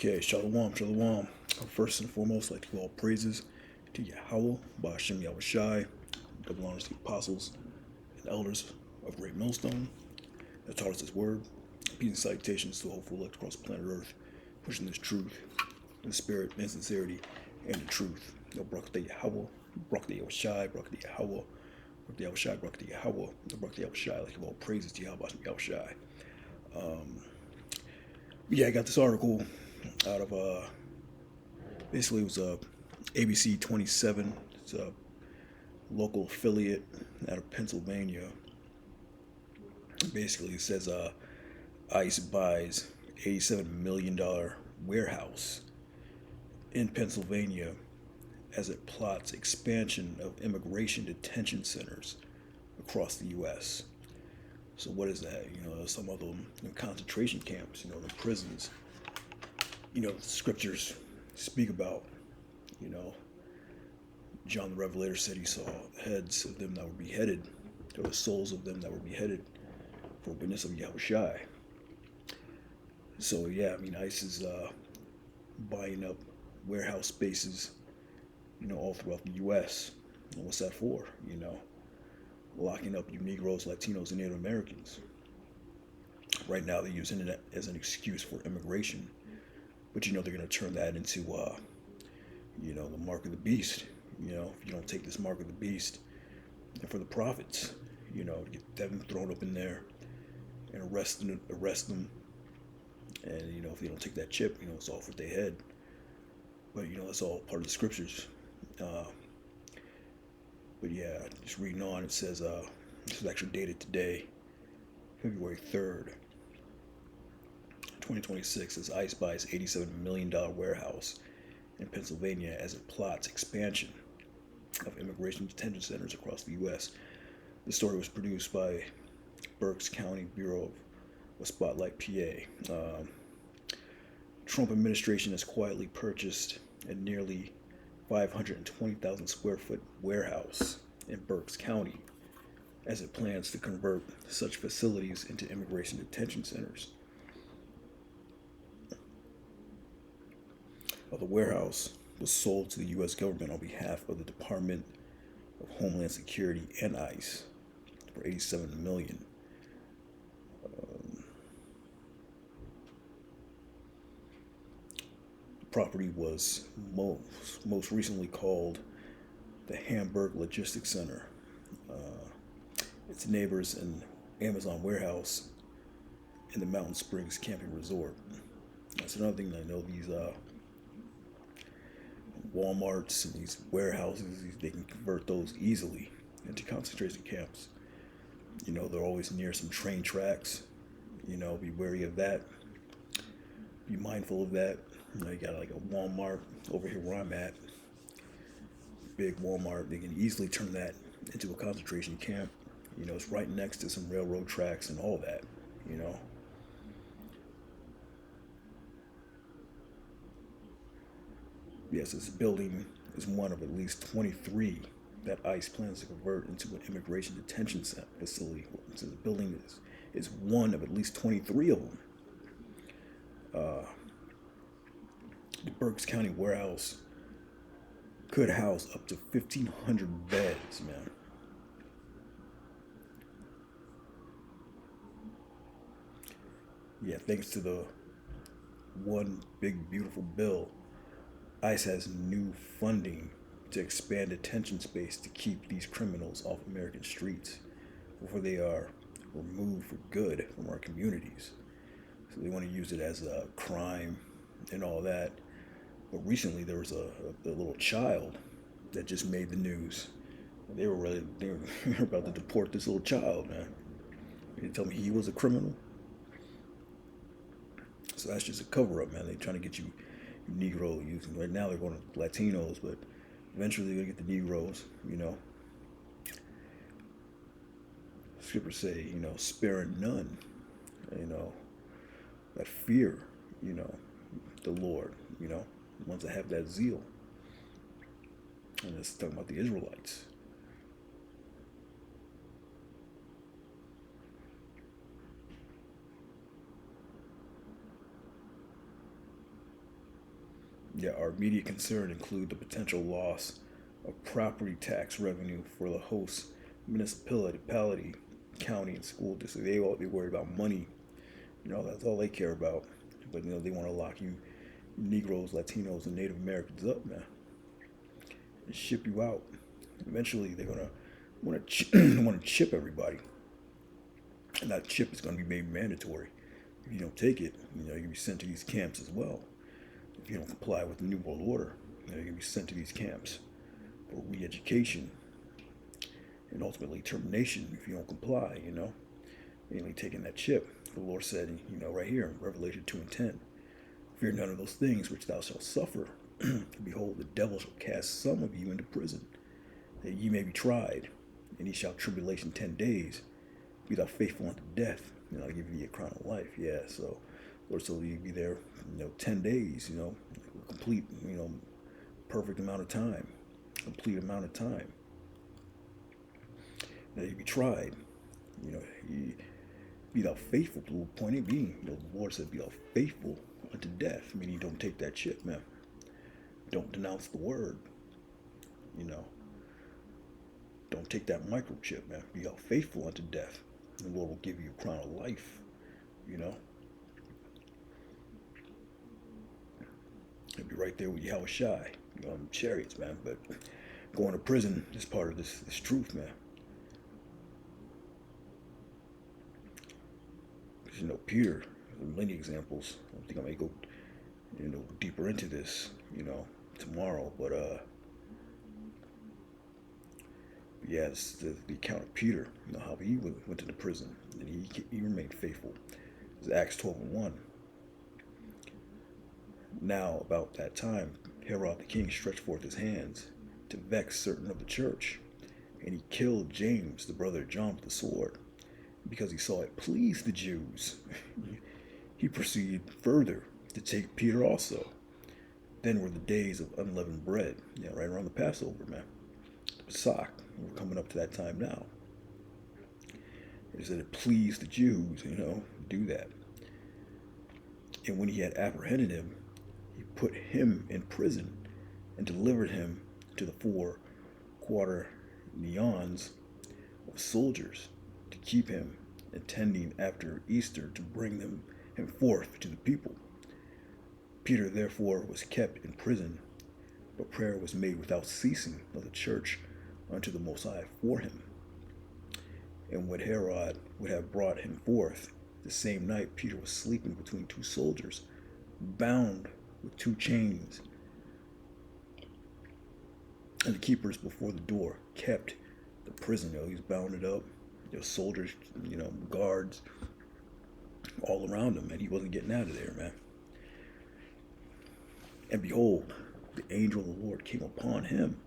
Okay, Shalom, Shalom. First and foremost, I'd like to give all praises to Yahweh, Ba'ashem Yahweh Shai, double honors to the apostles and elders of Great Millstone that taught us His word. Peace and salutations to the hopeful elect across planet Earth, pushing this truth, in spirit, in sincerity, and the truth. Barakatah Yahweh, Barakatah Yahweh Shai, Barakatah Yahweh, Barakatah Yahweh Shai, Barakatah Yahweh, Barakatah Yahweh Shai. I'd like to give all praises to Yahweh, Ba'ashem Yahweh Shai. Yeah, I got this article out of basically it was ABC 27. It's a local affiliate out of Pennsylvania. Basically, it says ICE buys $87 million warehouse in Pennsylvania as it plots expansion of immigration detention centers across the U.S. So what is that? Some of them concentration camps, the prisons. The scriptures speak about, John the Revelator said he saw heads of them that were beheaded, or the souls of them that were beheaded for witness of Yahweh Shai. So yeah, ICE is buying up warehouse spaces, all throughout the U.S. And what's that for? Locking up you Negroes, Latinos, and Native Americans. Right now they're using it as an excuse for immigration. But they're going to turn that into, the mark of the beast. If you don't take this mark of the beast, and for the prophets, get them thrown up in there and arrest them. And, if they don't take that chip, it's off with their head. But, that's all part of the scriptures. But yeah, just reading on, it says, this is actually dated today, February 3rd. 2026 as ICE buys $87 million warehouse in Pennsylvania as it plots expansion of immigration detention centers across the U.S. The story was produced by Berks County Bureau of Spotlight, PA. Trump administration has quietly purchased a nearly 520,000 square foot warehouse in Berks County as it plans to convert such facilities into immigration detention centers. The warehouse was sold to the U.S. government on behalf of the Department of Homeland Security and ICE for $87 million. The property was most recently called the Hamburg Logistics Center. Its neighbors an Amazon warehouse in the Mountain Springs Camping Resort. That's another thing that I know. These Walmarts and these warehouses, they can convert those easily into concentration camps. They're always near some train tracks. Be wary of that. Be mindful of that. You got like a Walmart over here where I'm at. Big Walmart. They can easily turn that into a concentration camp. It's right next to some railroad tracks and all that. Yes, this building is one of at least 23 that ICE plans to convert into an immigration detention facility. So the building is one of at least 23 of them. The Berks County warehouse could house up to 1,500 beds, man. Yeah, thanks to the one big beautiful bill, ICE has new funding to expand detention space to keep these criminals off American streets before they are removed for good from our communities. So they want to use it as a crime and all that. But recently there was a little child that just made the news. They were about to deport this little child, man. They tell me he was a criminal. So that's just a cover-up, man. They're trying to get you Negro using. Right now they're going to Latinos, but eventually they're going to get the Negroes, Scriptures say, sparing none, that fear, the Lord, the ones that have that zeal. And it's talking about the Israelites. Yeah, our immediate concern include the potential loss of property tax revenue for the host municipality, county, and school district. They worry about money. That's all they care about. But they want to lock you Negroes, Latinos, and Native Americans up, man, and ship you out. Eventually, they're gonna want to chip everybody, and that chip is gonna be made mandatory. If you don't take it, you're gonna be sent to these camps as well. If you don't comply with the New World Order, you're gonna be sent to these camps for re-education and ultimately termination if you don't comply. Mainly taking that chip. The Lord said, right here in Revelation 2:10, fear none of those things which thou shalt suffer. Behold, the devil shall cast some of you into prison, that ye may be tried, and ye shall tribulation 10 days. Be thou faithful unto death, and I'll give you a crown of life. Yeah, so Lord told you be there, 10 days, complete, perfect amount of time, complete amount of time. Now you be tried, you be thou faithful. The point being, the Lord said, be thou faithful unto death. Meaning, don't take that shit, man. Don't denounce the word. Don't take that microchip, man. Be thou faithful unto death. The Lord will give you a crown of life. You'll be right there with Yahweh Shai, on chariots, man. But going to prison is part of this truth, man. Peter, many examples. I think I may go, deeper into this, tomorrow. But yeah, it's the account of Peter. How he went into prison and he remained faithful. It's Acts 12:1. Now about that time, Herod the king stretched forth his hands to vex certain of the church, and he killed James, the brother of John, with the sword, because he saw it pleased the Jews. He proceeded further to take Peter also. Then were the days of unleavened bread, right around the Passover, man. The Pesach, we're coming up to that time now. He said it pleased the Jews, do that. And when he had apprehended him, he put him in prison and delivered him to the 4 quaternions of soldiers to keep him, intending after Easter to bring him forth to the people. Peter therefore was kept in prison, but prayer was made without ceasing of the church unto the Most High for him. And when Herod would have brought him forth, the same night Peter was sleeping between 2 soldiers, bound with 2 chains. And the keepers before the door kept the prison. He's bounded up. Soldiers, guards all around him, and he wasn't getting out of there, man. And behold, the angel of the Lord came upon him,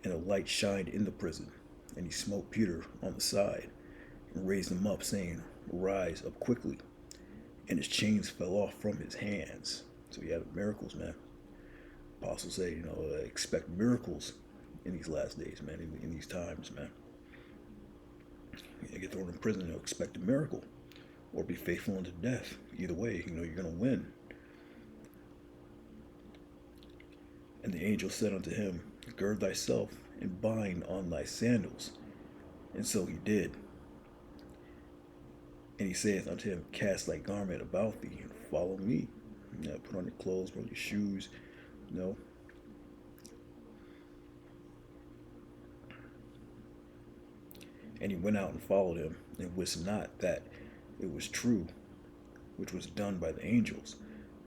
and a light shined in the prison. And he smote Peter on the side and raised him up, saying, Rise up quickly. And his chains fell off from his hands. So he had miracles, man. Apostles say, expect miracles in these last days, man, in these times, man. You get thrown in prison, expect a miracle, or be faithful unto death. Either way, you're going to win. And the angel said unto him, Gird thyself and bind on thy sandals. And so he did. And he saith unto him, Cast thy garment about thee and follow me. Put on your clothes, put on your shoes. And he went out and followed him, and wist not that it was true, which was done by the angels,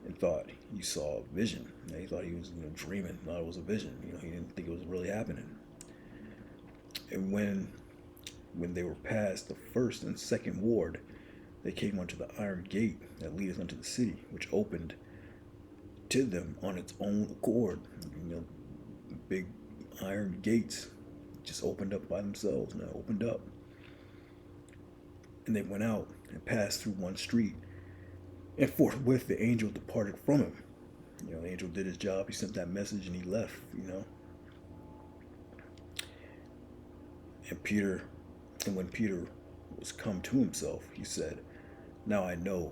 and thought he saw a vision. He thought he was dreaming, thought it was a vision. He didn't think it was really happening. And when they were past the first and second ward, they came unto the iron gate that leadeth unto the city, which opened to them on its own accord. Big iron gates just opened up by themselves. Opened up. And they went out and passed through one street. And forthwith the angel departed from him. The angel did his job. He sent that message and he left, And when Peter was come to himself, he said, Now I know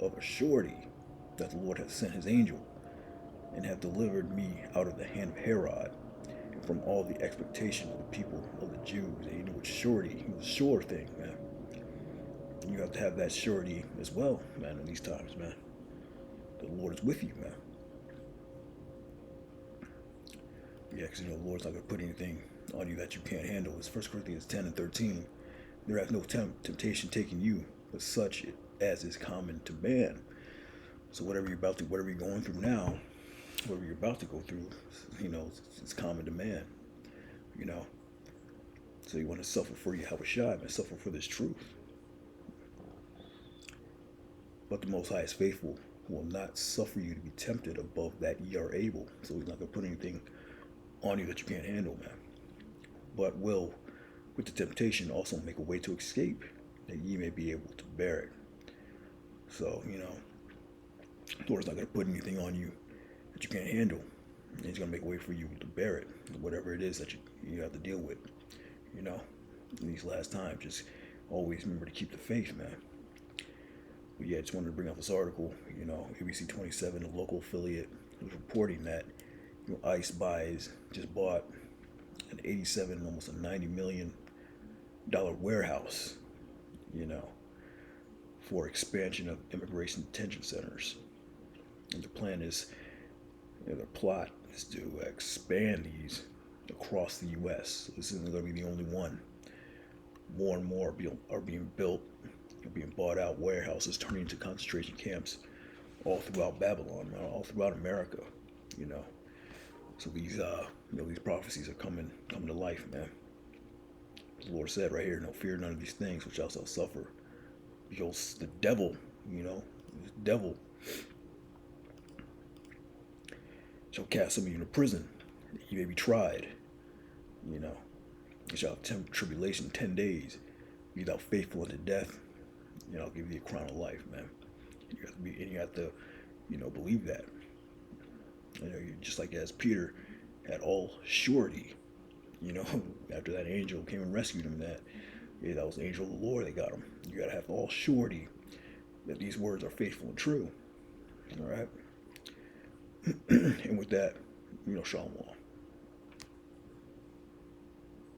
of a surety that the Lord hath sent his angel and have delivered me out of the hand of Herod, and from all the expectation of the people of the Jews. And you know what surety, it was a sure thing, man. And you have to have that surety as well, man, in these times, man. The Lord is with you, man. Yeah, because you know the Lord's not going to put anything on you that you can't handle. It's 1 Corinthians 10 and 13. There hath no temptation taken you, but such as is common to man. So whatever whatever you're going through now, whatever you're about to go through, you know, it's common to man, you know. So you want to suffer for Yahweh Shai, man, suffer for this truth. But the Most High is faithful, who will not suffer you to be tempted above that ye are able. So he's not going to put anything on you that you can't handle, man. But will, with the temptation, also make a way to escape, that ye may be able to bear it. So, you know, the Lord's not going to put anything on you that you can't handle. And he's going to make a way for you to bear it, whatever it is that you have to deal with, you know, in these last times. Just always remember to keep the faith, man. But yeah, I just wanted to bring up this article. You know, ABC 27, a local affiliate, was reporting that, you know, ICE just bought an 87, almost a $90 million warehouse, you know, for expansion of immigration detention centers. And the plan is, you know, the plot is to expand these across the U.S. So this isn't going to be the only one. More and more are being built, being bought out, warehouses turning into concentration camps all throughout Babylon, all throughout America, you know. So these, you know, these prophecies are coming to life, man. The Lord said right here, no fear none of these things which thou shalt suffer. Because the devil, you know, the devil shall cast some of you into prison, that you may be tried, you know. You shall have tribulation 10 days. Be thou faithful unto death, and I'll give thee a crown of life, man. You have to, you know, believe that. You know, just like as Peter had all surety, you know, after that angel came and rescued him, that was the angel of the Lord that got him. You gotta have all surety that these words are faithful and true. All right. And with that, you know, shalom.